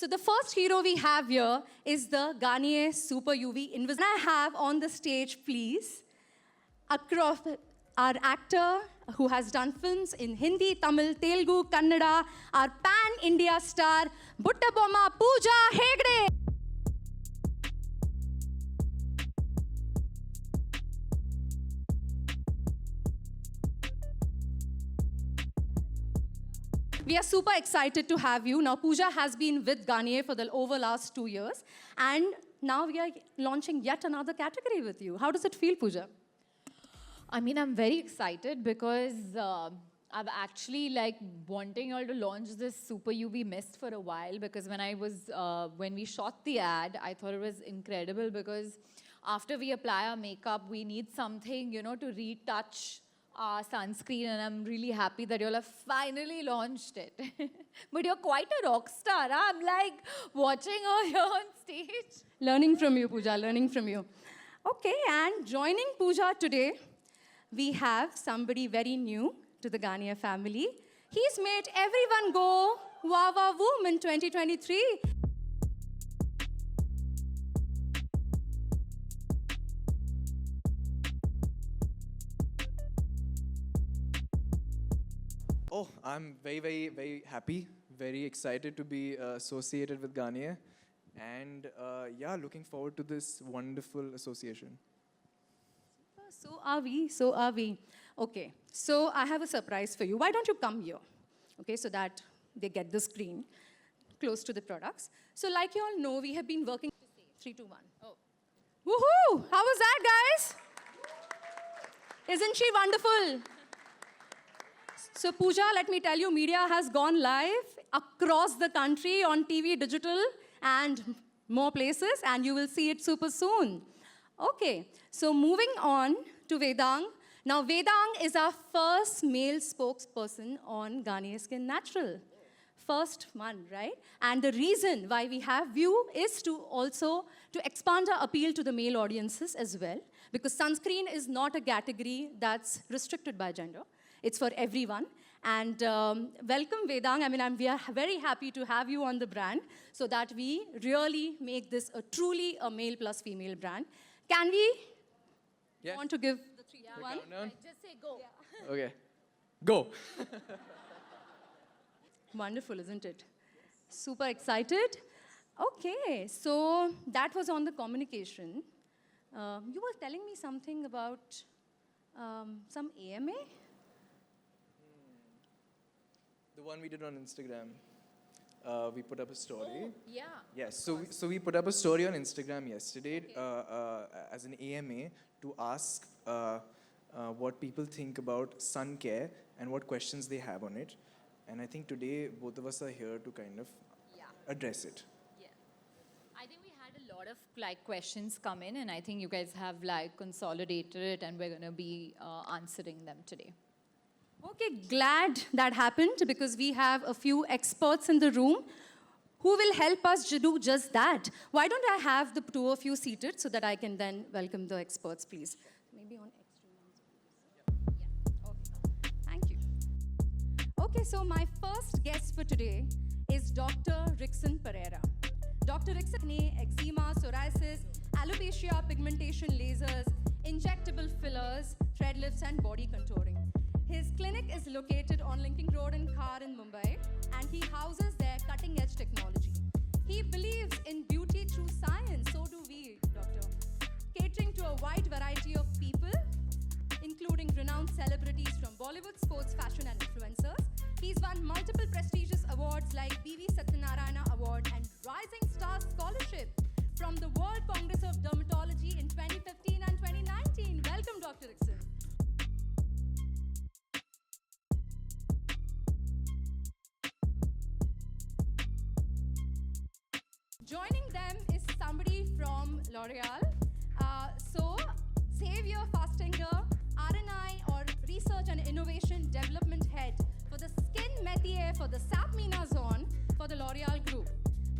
So the first hero we have here is the Garnier Super UV Invisible. I have on the stage, please, across our actor who has done films in Hindi, Tamil, Telugu, Kannada, our pan-India star, Butta Bomma Pooja Hegde. We are super excited to have you. Now, Pooja has been with Garnier for the over last 2 years, and now we are launching yet another category with you. How does it feel, Pooja? I mean, I'm very excited because I've actually wanting y'all to launch this Super UV mist for a while, because when we shot the ad, I thought it was incredible because after we apply our makeup, we need something, to retouch our sunscreen, and I'm really happy that y'all have finally launched it. But you're quite a rock star, huh? I'm watching her here on stage. Learning from you, Pooja, learning from you. Okay, and joining Pooja today, we have somebody very new to the Garnier family. He's made everyone go wow wow boom in 2023. Oh, I'm very, very, very happy, very excited to be associated with Garnier. And yeah, looking forward to this wonderful association. So are we, so are we. Okay, so I have a surprise for you. Why don't you come here? Okay, so that they get the screen close to the products. So like you all know, we have been working. 3, 2, 1. Oh. Woohoo! How was that, guys? Isn't she wonderful? So Pooja, let me tell you, media has gone live across the country on TV, digital, and more places, and you will see it super soon. Okay, so moving on to Vedang. Now, Vedang is our first male spokesperson on Garnier Skin Natural. First one, right? And the reason why we have you is to expand our appeal to the male audiences as well, because sunscreen is not a category that's restricted by gender. It's for everyone. And welcome, Vedang. I mean, we are very happy to have you on the brand so that we really make this truly a male plus female brand. Can we? Yes. Want to give the 3, 2, 1? Just say go. Yeah. Okay, go. Wonderful, isn't it? Super excited. Okay, so that was on the communication. You were telling me something about some AMA? The one we did on Instagram. We put up a story. Oh, yeah. Yes, so we put up a story on Instagram yesterday as an AMA to ask what people think about sun care and what questions they have on it. And I think today both of us are here to kind of address it. Yeah. I think we had a lot of questions come in, and I think you guys have consolidated it, and we're going to be answering them today. Okay, glad that happened because we have a few experts in the room who will help us to do just that. Why don't I have the 2 of you seated so that I can then welcome the experts, please? Maybe on extra ones. Yeah. Okay. Thank you. Okay, so my first guest for today is Dr. Rickson Pereira. Dr. Rickson has eczema, psoriasis, alopecia, pigmentation lasers, injectable fillers, thread lifts, and body contouring. His clinic is located on Linking Road in Khar in Mumbai, and he houses their cutting-edge technology. He believes in beauty through science, so do we, Doctor. Catering to a wide variety of people, including renowned celebrities from Bollywood, sports, fashion, and influencers. He's won multiple prestigious awards like B.V. Satyanarayana Award and Rising Star Scholarship from the World Congress of Dermatology in 2015 and 2019. Welcome, Dr. Rickson. Joining them is somebody from L'Oreal. So, Xavier Fastinger, R&I or Research and Innovation Development Head for the Skin Métier for the SAPMENA zone for the L'Oreal Group.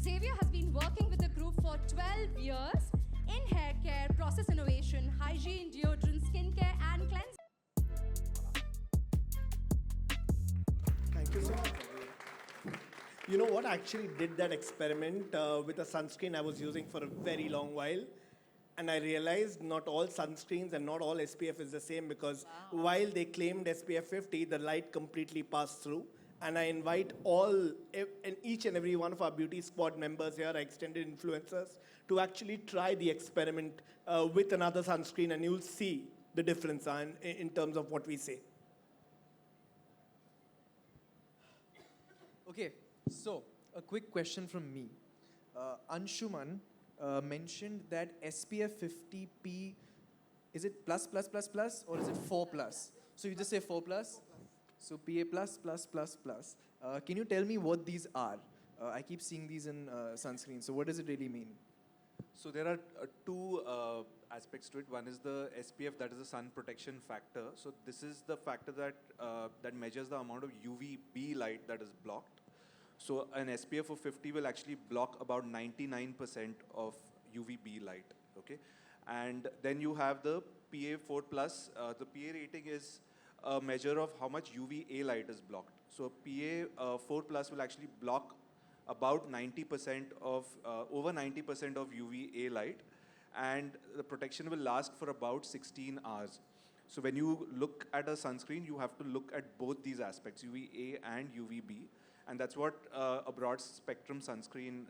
Xavier has been working with the group for 12 years in hair care, process innovation, hygiene, deodorant, skincare, and cleansing. Thank you so much. You know what? I actually did that experiment with a sunscreen I was using for a very long while. And I realized not all sunscreens and not all SPF is the same because while they claimed SPF 50, the light completely passed through. And I invite and each and every one of our beauty squad members here, our extended influencers, to actually try the experiment with another sunscreen, and you'll see the difference in terms of what we say. Okay, so a quick question from me. Anshuman mentioned that SPF 50P, is it plus plus plus plus or is it 4 plus? So you just say 4 plus? So PA plus plus plus plus. Can you tell me what these are? I keep seeing these in sunscreen. So what does it really mean? So there are two aspects to it. One is the SPF, that is the sun protection factor. So this is the factor that measures the amount of UVB light that is blocked. So an SPF of 50 will actually block about 99% of UVB light. Okay, and then you have the PA4 plus. The PA rating is a measure of how much UVA light is blocked. So PA4 plus will actually block about 90% of, over 90% of UVA light, and the protection will last for about 16 hours. So when you look at a sunscreen, you have to look at both these aspects, UVA and UVB, and that's what a broad spectrum sunscreen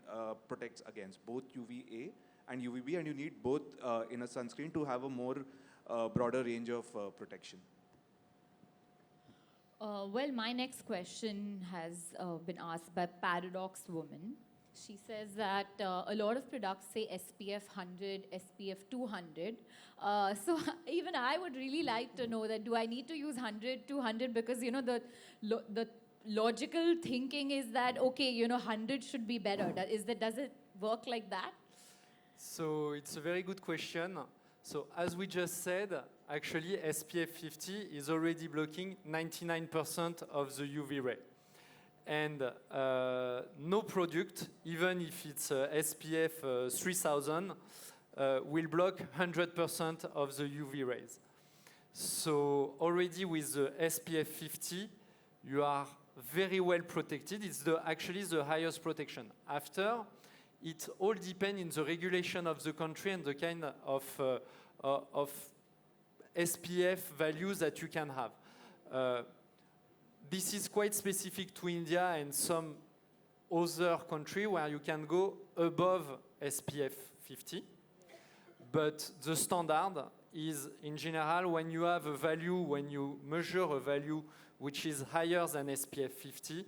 protects against, both UVA and UVB, and you need both in a sunscreen to have a more broader range of protection. Well, my next question has been asked by Paradox Woman. She says that a lot of products say SPF 100, SPF 200. So even I would really like to know that, do I need to use 100, 200? Because, you know, the logical thinking is that, okay, you know, 100 should be better. Does it work like that? So it's a very good question. So as we just said, actually SPF 50 is already blocking 99% of the UV ray. And no product, even if it's SPF 3000, will block 100% of the UV rays. So already with the SPF 50, you are very well protected. It's actually the highest protection. After, it all depends in the regulation of the country and the kind of SPF values that you can have. This is quite specific to India and some other country where you can go above SPF 50. But the standard is, in general, when you have a value, when you measure a value which is higher than SPF 50,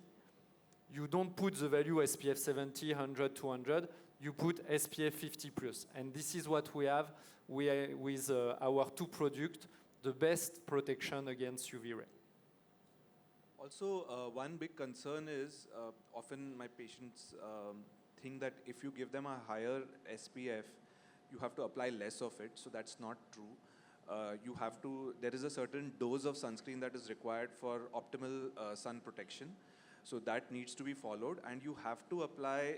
you don't put the value SPF 70, 100, 200, you put SPF 50 plus. And this is what we have with our two products, the best protection against UV ray. Also, one big concern is often my patients think that if you give them a higher SPF, you have to apply less of it. So that's not true. There is a certain dose of sunscreen that is required for optimal sun protection. So that needs to be followed, and you have to apply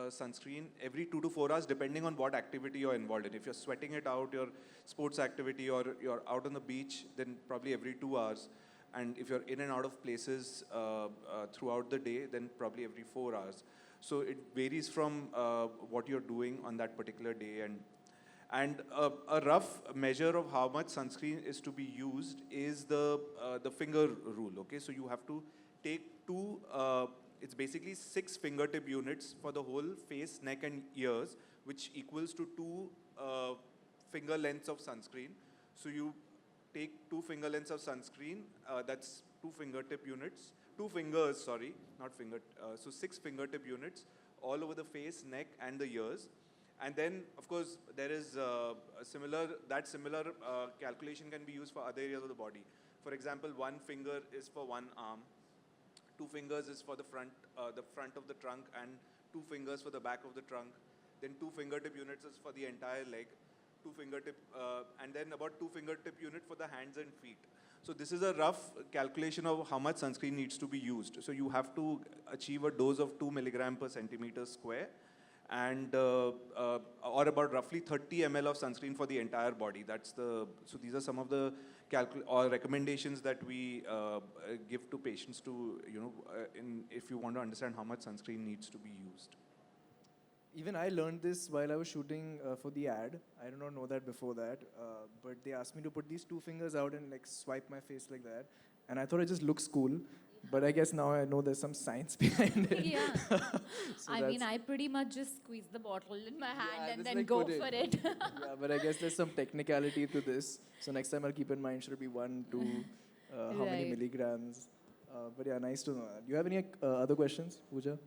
sunscreen every 2 to 4 hours depending on what activity you're involved in. If you're sweating it out, your sports activity, or you're out on the beach, then probably every 2 hours. And if you're in and out of places throughout the day, then probably every 4 hours. So it varies from what you're doing on that particular day. And a rough measure of how much sunscreen is to be used is the finger rule. Okay, so you have to take it's basically 6 fingertip units for the whole face, neck, and ears, which equals to 2 finger lengths of sunscreen. So you take 2 finger lengths of sunscreen, that's 2 fingertip units, 2 fingers, sorry, not finger, so 6 fingertip units all over the face, neck, and the ears. And then, of course, there is similar calculation can be used for other areas of the body. For example, 1 finger is for 1 arm, 2 fingers is for the front of the trunk, and 2 fingers for the back of the trunk. Then 2 fingertip units is for the entire leg, 2 fingertip, and then about 2 fingertip unit for the hands and feet. So this is a rough calculation of how much sunscreen needs to be used. So you have to achieve a dose of 2 milligram per centimeter square, and or about roughly 30 ml of sunscreen for the entire body. So these are some of the or recommendations that we give to patients to, if you want to understand how much sunscreen needs to be used. Even I learned this while I was shooting for the ad. I did not know that before that, but they asked me to put these two fingers out and like swipe my face like that, and I thought it just looks cool. But I guess now I know there's some science behind it. Yeah. So I mean, that's- I pretty much just squeeze the bottle in my hand Yeah, and just then like go put it. for it. Yeah, but I guess there's some technicality to this. So next time I'll keep in mind, should it be 1, 2, how many Right. milligrams? But yeah, nice to know that. Do you have any other questions, Pooja?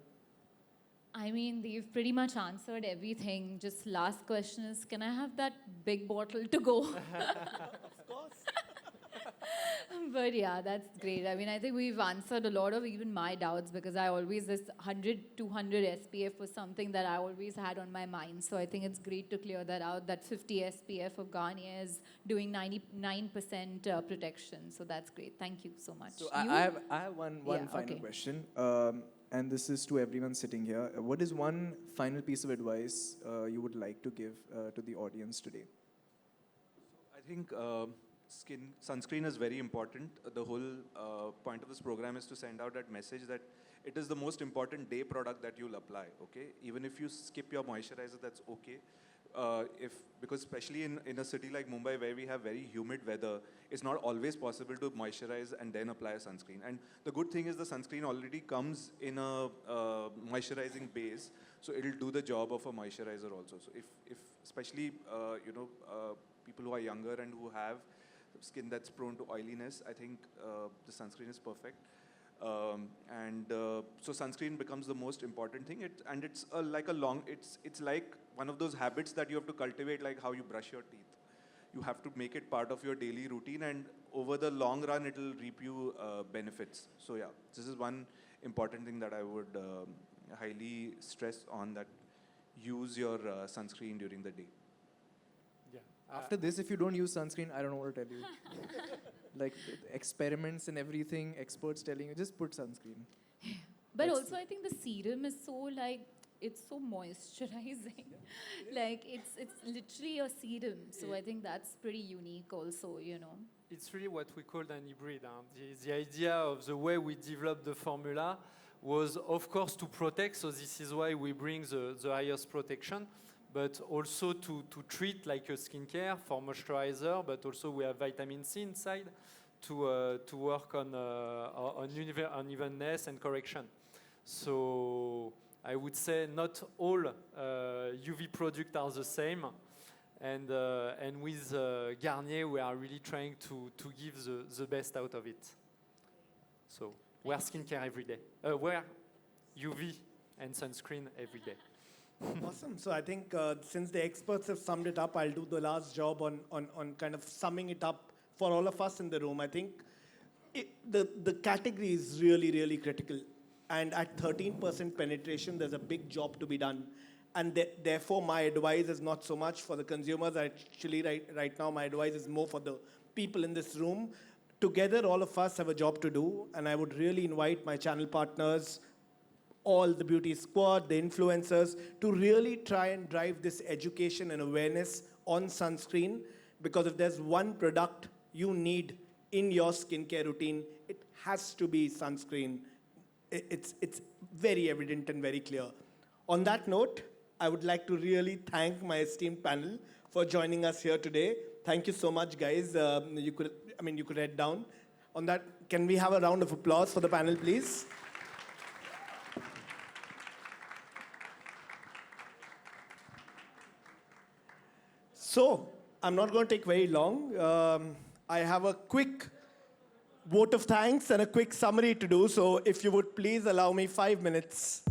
I mean, you've pretty much answered everything. Just last question is, can I have that big bottle to go? Of course. But yeah, that's great. I mean, I think we've answered a lot of even my doubts because I always, this 100, 200 SPF was something that I always had on my mind. So I think it's great to clear that out, that 50 SPF of Garnier is doing 99% protection. So that's great. Thank you so much. So You? I have one Yeah, final okay. question. And this is to everyone sitting here. What is one final piece of advice you would like to give to the audience today? I think sunscreen is very important. The whole point of this program is to send out that message that it is the most important day product that you'll apply, okay? Even if you skip your moisturizer, that's okay. Because especially in a city like Mumbai where we have very humid weather, it's not always possible to moisturize and then apply a sunscreen. And the good thing is the sunscreen already comes in a moisturizing base, so it'll do the job of a moisturizer also. So if especially people who are younger and who have skin that's prone to oiliness, I think the sunscreen is perfect. So sunscreen becomes the most important thing. It's like one of those habits that you have to cultivate, like how you brush your teeth. You have to make it part of your daily routine, and over the long run, it'll reap you benefits. So yeah, this is one important thing that I would highly stress on, that use your sunscreen during the day. Yeah. After this, if you don't use sunscreen, I don't know what to tell you. Like experiments and everything, experts telling you, just put sunscreen. But That's also, I think the serum is so like, it's so moisturizing. Like, it's literally a serum. So I think that's pretty unique also, you know. It's really what we call an hybrid. The idea of the way we developed the formula was, of course, to protect. So this is why we bring the highest protection, but also to treat like a skincare for moisturizer, but also we have vitamin C inside to work on unevenness and correction. So I would say not all UV products are the same. And with Garnier, we are really trying to give the best out of it. So wear skincare every day. Wear UV and sunscreen every day. Awesome. So I think since the experts have summed it up, I'll do the last job on kind of summing it up for all of us in the room. I think the category is really, really critical. And at 13% penetration, there's a big job to be done. And therefore, my advice is not so much for the consumers. Actually, right now, my advice is more for the people in this room. Together, all of us have a job to do. And I would really invite my channel partners, all the beauty squad, the influencers, to really try and drive this education and awareness on sunscreen. Because if there's one product you need in your skincare routine, it has to be sunscreen. It's very evident and very clear. On that note, I would like to really thank my esteemed panel for joining us here today. Thank you so much, guys. You could head down. On that, can we have a round of applause for the panel, please? So, I'm not going to take very long. I have a quick vote of thanks and a quick summary to do. So, if you would please allow me 5 minutes.